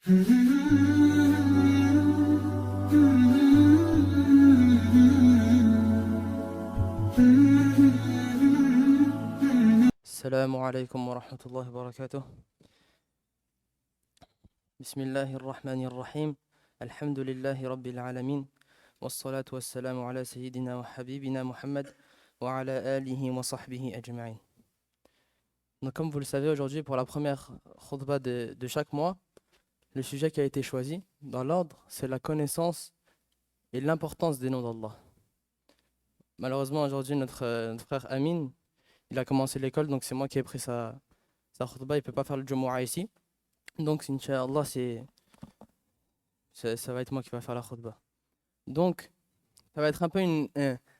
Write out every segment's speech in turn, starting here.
السلام عليكم ورحمة الله وبركاته. بسم الله الرحمن الرحيم. الحمد لله رب العالمين. والصلاة والسلام على سيدنا وحبيبنا Muhammad wa ala alihi wa sahbihi ajma'in. Donc comme vous le savez, aujourd'hui pour la première khutbah de chaque mois, le sujet qui a été choisi dans l'ordre, c'est la connaissance et l'importance des noms d'Allah. Malheureusement aujourd'hui notre frère Amin, il a commencé l'école, donc c'est moi qui ai pris sa khutbah, il ne peut pas faire le Jumu'ah ici. Donc Inch'Allah, ça va être moi qui va faire la khutbah. Donc ça va être un peu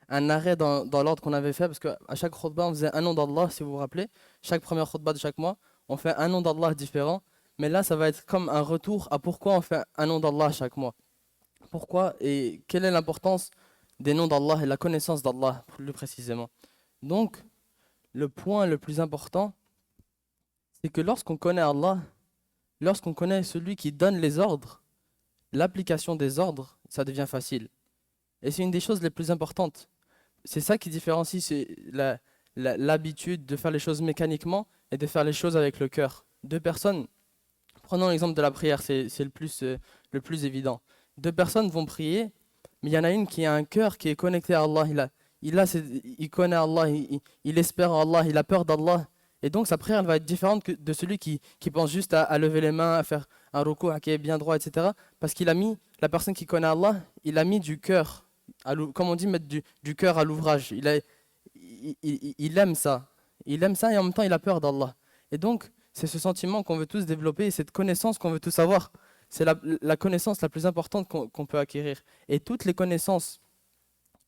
un arrêt dans l'ordre qu'on avait fait, parce qu'à chaque khutbah on faisait un nom d'Allah, si vous vous rappelez. Chaque première khutbah de chaque mois, on fait un nom d'Allah différent. Mais là, ça va être comme un retour à pourquoi on fait un nom d'Allah chaque mois. Pourquoi et quelle est l'importance des noms d'Allah et la connaissance d'Allah, plus précisément. Donc, le point le plus important, c'est que lorsqu'on connaît Allah, lorsqu'on connaît celui qui donne les ordres, l'application des ordres, ça devient facile. Et c'est une des choses les plus importantes. C'est ça qui différencie l'habitude de faire les choses mécaniquement et de faire les choses avec le cœur. Deux personnes, prenons l'exemple de la prière, c'est le plus évident. Deux personnes vont prier, mais il y en a une qui a un cœur qui est connecté à Allah. Il connaît Allah, il espère en Allah, il a peur d'Allah. Et donc sa prière elle va être différente que de celui qui pense juste à lever les mains, à faire un ruku' qui est bien droit, etc. Parce qu'il a mis, la personne qui connaît Allah, il a mis du cœur, comme on dit, mettre du cœur à l'ouvrage. Il aime ça. Il aime ça et en même temps il a peur d'Allah. Et donc c'est ce sentiment qu'on veut tous développer et cette connaissance qu'on veut tous avoir. C'est la connaissance la plus importante qu'on peut acquérir. Et toutes les connaissances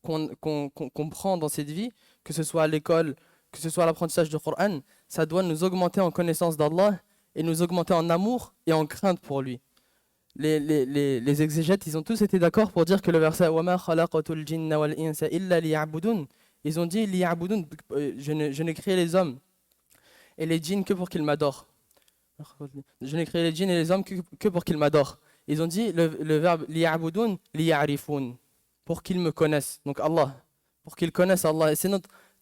qu'on prend dans cette vie, que ce soit à l'école, que ce soit à l'apprentissage du Coran, ça doit nous augmenter en connaissance d'Allah et nous augmenter en amour et en crainte pour lui. Les exégètes, ils ont tous été d'accord pour dire que le verset وَمَا خَلَقَتُ الْجِنَّ وَالْإِنسَ إِلَّا لِيَعْبُدُونَ, ils ont dit لِيَعْبُدُونَ, je n'ai créé les hommes et les djinns que pour qu'ils m'adorent. Je n'ai créé les djinns et les hommes que pour qu'ils m'adorent. Ils ont dit le verbe لِيَعْبُدُونَ لِيَعْرِفُونَ, pour qu'ils me connaissent, donc Allah, pour qu'ils connaissent Allah. Et c'est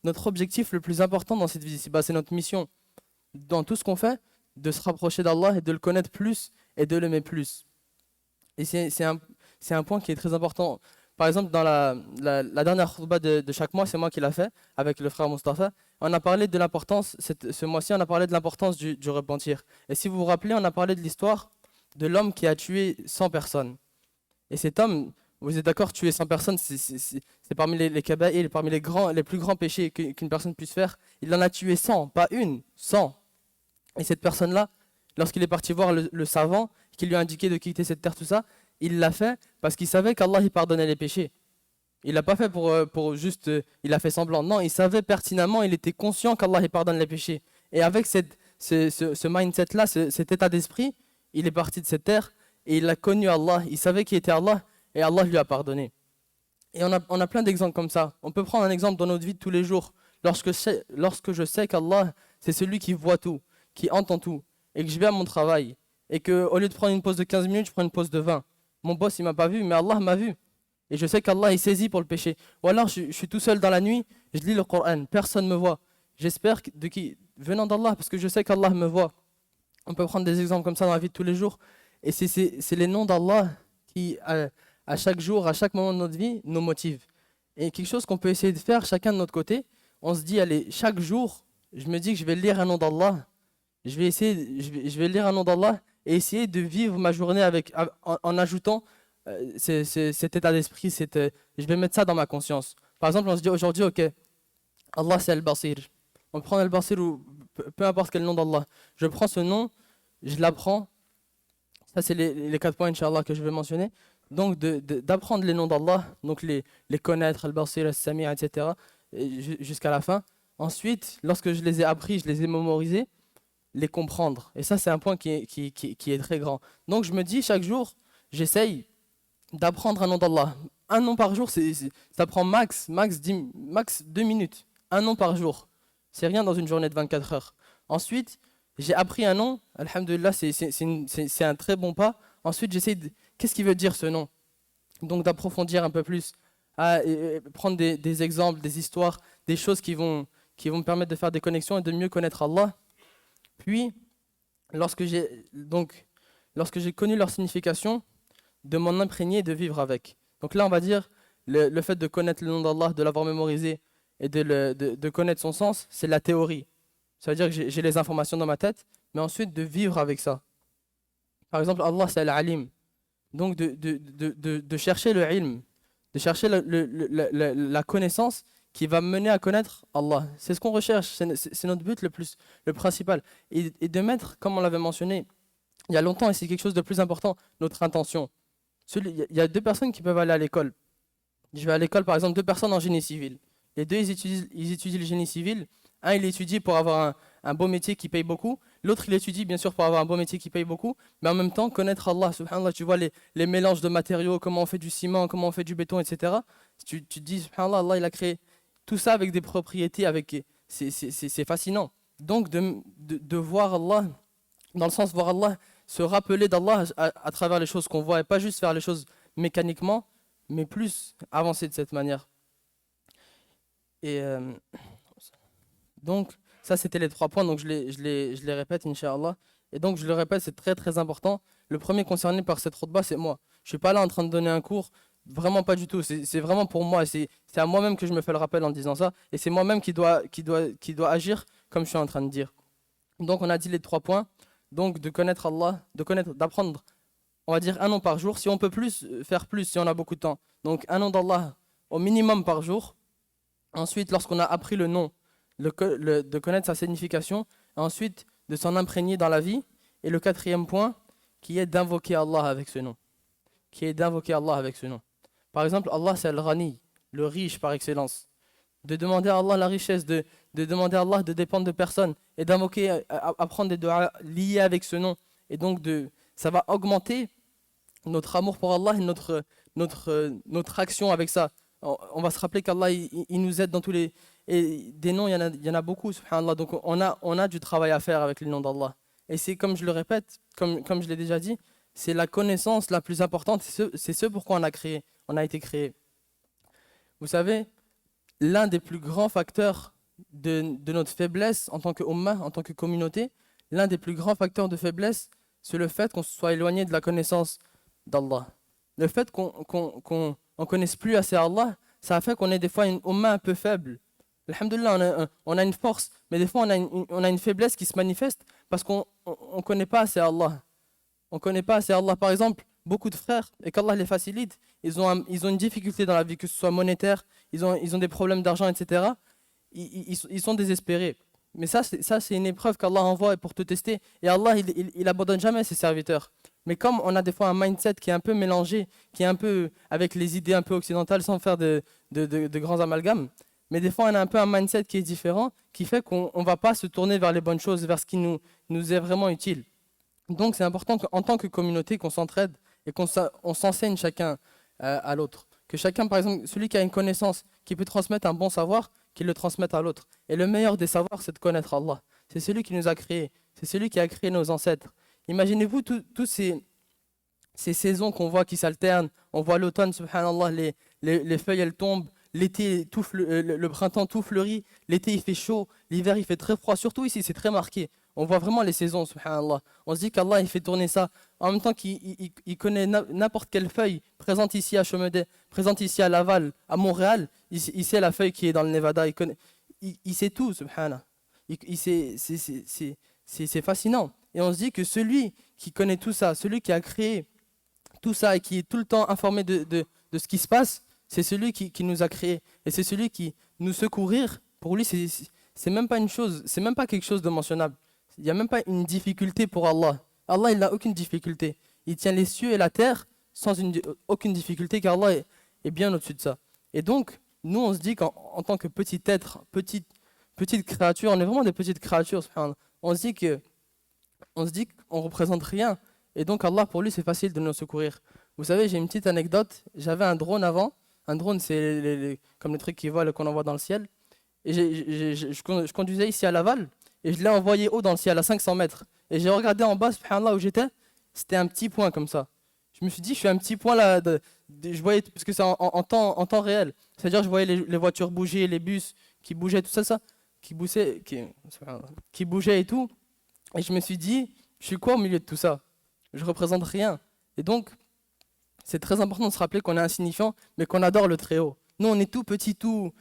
notre objectif le plus important dans cette vie, c'est notre mission, dans tout ce qu'on fait, de se rapprocher d'Allah et de le connaître plus et de l'aimer plus. Et c'est un point qui est très important. Par exemple, dans la dernière khutbah de chaque mois, c'est moi qui l'ai fait avec le frère Mustafa. On a parlé de l'importance, ce mois-ci, on a parlé de l'importance du repentir. Et si vous vous rappelez, on a parlé de l'histoire de l'homme qui a tué 100 personnes. Et cet homme, vous êtes d'accord, tuer 100 personnes, c'est parmi les kaba'ir, parmi les plus grands péchés qu'une personne puisse faire. Il en a tué 100, pas une, 100. Et cette personne-là, lorsqu'il est parti voir le savant, qui lui a indiqué de quitter cette terre, tout ça, il l'a fait parce qu'il savait qu'Allah il pardonnait les péchés. Il l'a pas fait pour juste, il a fait semblant. Non, il savait pertinemment, il était conscient qu'Allah il pardonne les péchés. Et avec ce mindset-là, cet état d'esprit, il est parti de cette terre et il a connu Allah. Il savait qui était Allah et Allah lui a pardonné. Et on a plein d'exemples comme ça. On peut prendre un exemple dans notre vie de tous les jours. Lorsque je sais qu'Allah, c'est celui qui voit tout, qui entend tout, et que je vais à mon travail, et qu'au lieu de prendre une pause de 15 minutes, je prends une pause de 20. Mon boss, il m'a pas vu, mais Allah m'a vu. Et je sais qu'Allah est saisi pour le péché. Ou alors, je suis tout seul dans la nuit, je lis le Coran, personne ne me voit. J'espère venant d'Allah, parce que je sais qu'Allah me voit. On peut prendre des exemples comme ça dans la vie de tous les jours. Et c'est les noms d'Allah qui, à chaque jour, à chaque moment de notre vie, nous motivent. Et quelque chose qu'on peut essayer de faire chacun de notre côté, on se dit, allez, chaque jour, je me dis que je vais lire un nom d'Allah. Je vais lire un nom d'Allah et essayer de vivre ma journée en ajoutant cet état d'esprit, je vais mettre ça dans ma conscience. Par exemple, on se dit aujourd'hui, ok, Allah c'est Al-Basir. On prend Al-Basir ou peu importe quel nom d'Allah. Je prends ce nom, je l'apprends. Ça, c'est les 4 points, Inch'Allah, que je vais mentionner. Donc, d'apprendre les noms d'Allah, donc les connaître, Al-Basir, Al-Sami', etc., jusqu'à la fin. Ensuite, lorsque je les ai appris, je les ai mémorisés, les comprendre. Et ça, c'est un point qui est très grand. Donc, je me dis, chaque jour, j'essaye d'apprendre un nom d'Allah. Un nom par jour, ça prend max 2 minutes. Un nom par jour. C'est rien dans une journée de 24 heures. Ensuite, J'ai appris un nom, alhamdoulilah, c'est un très bon pas. Ensuite, qu'est-ce qu'il veut dire ce nom? Donc d'approfondir un peu plus, et prendre des exemples, des histoires, des choses qui vont me permettre de faire des connexions et de mieux connaître Allah. Puis, lorsque j'ai connu leur signification, de m'en imprégner et de vivre avec. Donc là, on va dire, le fait de connaître le nom d'Allah, de l'avoir mémorisé et de connaître son sens, c'est la théorie. Ça veut dire que j'ai les informations dans ma tête, mais ensuite de vivre avec ça. Par exemple, Allah, c'est Al-Alim. Donc de chercher le ilm, de chercher la connaissance qui va me mener à connaître Allah. C'est ce qu'on recherche, c'est notre but le principal. Et de mettre, comme on l'avait mentionné il y a longtemps, et c'est quelque chose de plus important, notre intention. Il y a deux personnes qui peuvent aller à l'école. Je vais à l'école, par exemple, deux personnes en génie civil. Les deux, ils étudient le génie civil. Un, il étudie pour avoir un beau métier qui paye beaucoup. L'autre, il étudie, bien sûr, pour avoir un beau métier qui paye beaucoup. Mais en même temps, connaître Allah, subhanallah, tu vois les mélanges de matériaux, comment on fait du ciment, comment on fait du béton, etc. Tu te dis, subhanallah, Allah, il a créé tout ça avec des propriétés, c'est fascinant. Donc, de voir Allah, dans le sens de voir Allah, se rappeler d'Allah à travers les choses qu'on voit et pas juste faire les choses mécaniquement, mais plus avancer de cette manière. Et donc, ça c'était les 3 points, donc je les répète, Inch'Allah. Et donc, je le répète, c'est très très important. Le premier concerné par cette khutbah, c'est moi. Je suis pas là en train de donner un cours, vraiment pas du tout. C'est vraiment pour moi, c'est à moi-même que je me fais le rappel en disant ça. Et c'est moi-même qui dois agir comme je suis en train de dire. Donc, on a dit les 3 points. Donc, de connaître Allah, d'apprendre, on va dire un nom par jour. Si on peut faire plus, si on a beaucoup de temps. Donc, un nom d'Allah au minimum par jour. Ensuite, lorsqu'on a appris le nom, de connaître sa signification. Et ensuite, de s'en imprégner dans la vie. Et le 4e point, qui est d'invoquer Allah avec ce nom. Par exemple, Allah, c'est Al-Ghani, le riche par excellence. De demander à Allah la richesse, de demander à Allah de dépendre de personne et d'invoquer, apprendre des doigts liés avec ce nom. Et donc, ça va augmenter notre amour pour Allah et notre action avec ça. On va se rappeler qu'Allah, il nous aide dans tous les... Et des noms, il y en a beaucoup, subhanallah. Donc, on a du travail à faire avec les noms d'Allah. Et c'est comme je le répète, comme je l'ai déjà dit, c'est la connaissance la plus importante. C'est ce pourquoi on a été créé. Vous savez, l'un des plus grands facteurs de notre faiblesse en tant que ummah, en tant que communauté, l'un des plus grands facteurs de faiblesse, c'est le fait qu'on se soit éloigné de la connaissance d'Allah. Le fait qu'on ne connaisse plus assez Allah, ça a fait qu'on est des fois une ummah un peu faible. Alhamdulillah, on a une force, mais des fois on a une faiblesse qui se manifeste parce qu'on ne connaît pas assez Allah. On ne connaît pas assez Allah. Par exemple, beaucoup de frères, et qu'Allah les facilite, ils ont une difficulté dans la vie, que ce soit monétaire, ils ont des problèmes d'argent, etc. Ils sont désespérés. Mais ça, c'est une épreuve qu'Allah envoie pour te tester. Et Allah, il abandonne jamais ses serviteurs. Mais comme on a des fois un mindset qui est un peu mélangé, qui est un peu avec les idées un peu occidentales, sans faire de grands amalgames, mais des fois on a un peu un mindset qui est différent, qui fait qu'on ne va pas se tourner vers les bonnes choses, vers ce qui nous est vraiment utile. Donc c'est important qu'en tant que communauté, qu'on s'entraide et qu'on s'enseigne chacun à l'autre. Que chacun, par exemple, celui qui a une connaissance, qui peut transmettre un bon savoir, qu'il le transmette à l'autre. Et le meilleur des savoirs, c'est de connaître Allah. C'est celui qui nous a créés, c'est celui qui a créé nos ancêtres. Imaginez-vous tous ces saisons qu'on voit qui s'alternent. On voit l'automne, subhanallah, les feuilles elles tombent, l'été, le printemps tout fleurit, l'été il fait chaud, l'hiver il fait très froid, surtout ici c'est très marqué. On voit vraiment les saisons, subhanallah. On se dit qu'Allah il fait tourner ça. En même temps qu'il connaît n'importe quelle feuille présente ici à Chomédé, présente ici à Laval, à Montréal, il sait la feuille qui est dans le Nevada, il sait tout, subhanallah. C'est fascinant. Et on se dit que celui qui connaît tout ça, celui qui a créé tout ça et qui est tout le temps informé de ce qui se passe, c'est celui qui nous a créés. Et c'est celui qui nous secourir. Pour lui, c'est même pas une chose, c'est même pas quelque chose de mentionnable. Il n'y a même pas une difficulté pour Allah. Allah, il n'a aucune difficulté. Il tient les cieux et la terre sans aucune difficulté, car Allah est bien au-dessus de ça. Et donc, nous, on se dit qu'en tant que petit être, petite créature, on est vraiment des petites créatures, on se dit qu'on ne représente rien. Et donc, Allah, pour lui, c'est facile de nous secourir. Vous savez, j'ai une petite anecdote. J'avais un drone avant. Un drone, c'est comme les trucs qu'on envoie dans le ciel. Et je conduisais ici à Laval. et je l'ai envoyé haut dans le ciel, à 500 mètres. Et j'ai regardé en bas, subhanallah, où j'étais, c'était un petit point comme ça. Je me suis dit, je suis un petit point là, je voyais, parce que c'est en temps réel. C'est-à-dire, je voyais les voitures bouger, les bus qui bougeaient, tout ça, qui bougeaient et tout. Et je me suis dit, je suis quoi au milieu de tout ça? Je représente rien. Et donc, c'est très important de se rappeler qu'on est insignifiant, mais qu'on adore le Très-Haut. Nous, on est tout petit, tout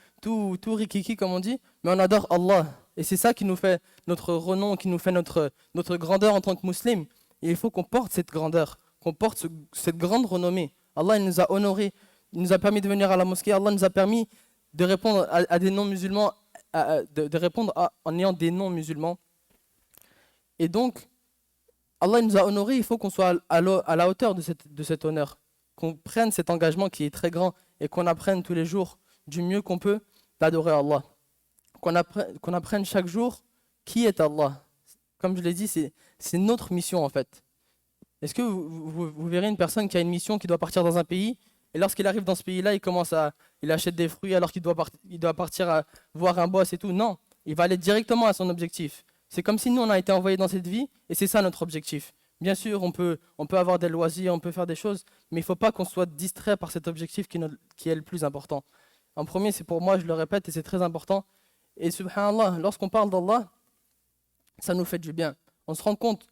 rikiki, comme on dit, mais on adore Allah. Et c'est ça qui nous fait notre renom, qui nous fait notre grandeur en tant que musulmans. Et il faut qu'on porte cette grandeur, qu'on porte cette grande renommée. Allah, il nous a honorés, il nous a permis de venir à la mosquée, Allah nous a permis de répondre à des non-musulmans, de répondre en ayant des non-musulmans. Et donc, Allah nous a honorés, il faut qu'on soit à la hauteur de cet honneur, qu'on prenne cet engagement qui est très grand et qu'on apprenne tous les jours du mieux qu'on peut d'adorer Allah. Qu'on apprenne chaque jour qui est Allah. Comme je l'ai dit, c'est notre mission en fait. Est-ce que vous verrez une personne qui a une mission, qui doit partir dans un pays, et lorsqu'il arrive dans ce pays-là, il achète des fruits alors qu'il doit partir à voir un boss et tout? Non, il va aller directement à son objectif. C'est comme si nous, on a été envoyés dans cette vie, et c'est ça notre objectif. Bien sûr, on peut avoir des loisirs, on peut faire des choses, mais il ne faut pas qu'on soit distrait par cet objectif qui est le plus important. En premier, c'est pour moi, je le répète, et c'est très important. Et subhanallah, lorsqu'on parle d'Allah, ça nous fait du bien. On se rend compte,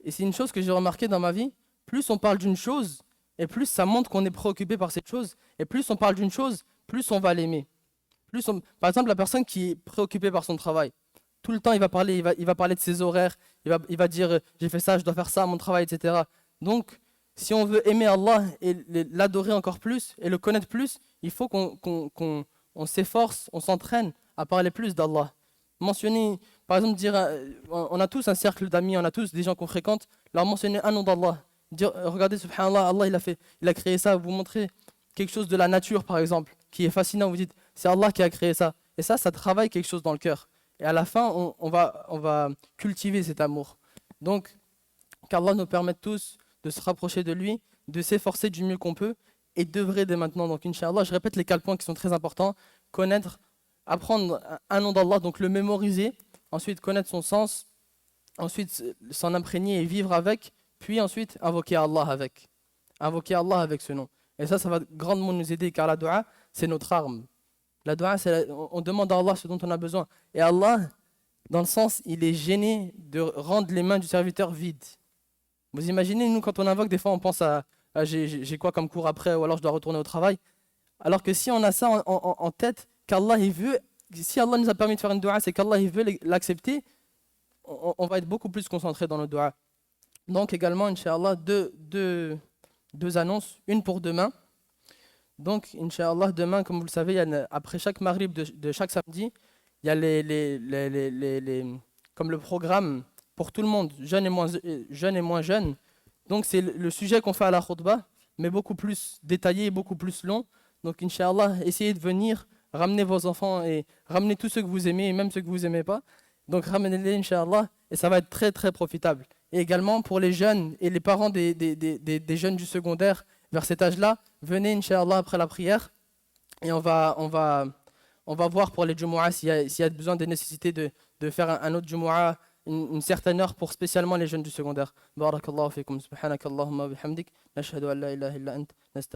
et c'est une chose que j'ai remarqué dans ma vie, plus on parle d'une chose, et plus ça montre qu'on est préoccupé par cette chose, et plus on parle d'une chose, plus on va l'aimer. Par exemple, la personne qui est préoccupée par son travail, tout le temps il va parler de ses horaires, il va dire j'ai fait ça, je dois faire ça, mon travail, etc. Donc, si on veut aimer Allah et l'adorer encore plus, et le connaître plus, il faut qu'on s'efforce, on s'entraîne à parler plus d'Allah. Mentionner, par exemple, dire, on a tous un cercle d'amis, on a tous des gens qu'on fréquente, leur mentionner un nom d'Allah. Dire, regardez, subhanallah, Allah il a créé ça, vous montrez quelque chose de la nature, par exemple, qui est fascinant, vous dites, c'est Allah qui a créé ça. Et ça travaille quelque chose dans le cœur. Et à la fin, on va cultiver cet amour. Donc, qu'Allah nous permette tous de se rapprocher de lui, de s'efforcer du mieux qu'on peut, et d'œuvrer dès maintenant. Donc, Inch'Allah, je répète les 4 points qui sont très importants. Connaître, apprendre un nom d'Allah, donc le mémoriser. Ensuite, connaître son sens. Ensuite, s'en imprégner et vivre avec. Puis ensuite, invoquer Allah avec. Invoquer Allah avec ce nom. Et ça va grandement nous aider, car la dua, c'est notre arme. La dua, on demande à Allah ce dont on a besoin. Et Allah, dans le sens, il est gêné de rendre les mains du serviteur vides. Vous imaginez, nous, quand on invoque, des fois, on pense à j'ai quoi comme cours après, ou alors je dois retourner au travail. Alors que si on a ça en tête, qu'Allah, il veut, si Allah nous a permis de faire une dua, c'est qu'Allah, il veut l'accepter, on va être beaucoup plus concentré dans nos dua. Donc également, Inch'Allah, deux annonces, une pour demain. Donc, Inch'Allah, demain, comme vous le savez, après chaque maghrib de chaque samedi, il y a comme le programme pour tout le monde, jeunes et moins jeunes. Donc, c'est le sujet qu'on fait à la khutbah, mais beaucoup plus détaillé et beaucoup plus long. Donc, Inch'Allah, essayez de venir, ramener vos enfants et ramener tous ceux que vous aimez et même ceux que vous n'aimez pas. Donc, ramenez-les, Inch'Allah, et ça va être très, très profitable. Et également, pour les jeunes et les parents des jeunes du secondaire, vers cet âge-là, venez, Inch'Allah, après la prière, et on va voir pour les Jumu'ah s'il y a besoin, des nécessités de faire un autre Jumu'ah, une certaine heure pour spécialement les jeunes du secondaire. Barakallahu fikum, subhanakallahumma bihamdik, nashhadu an la ilaha illa ant,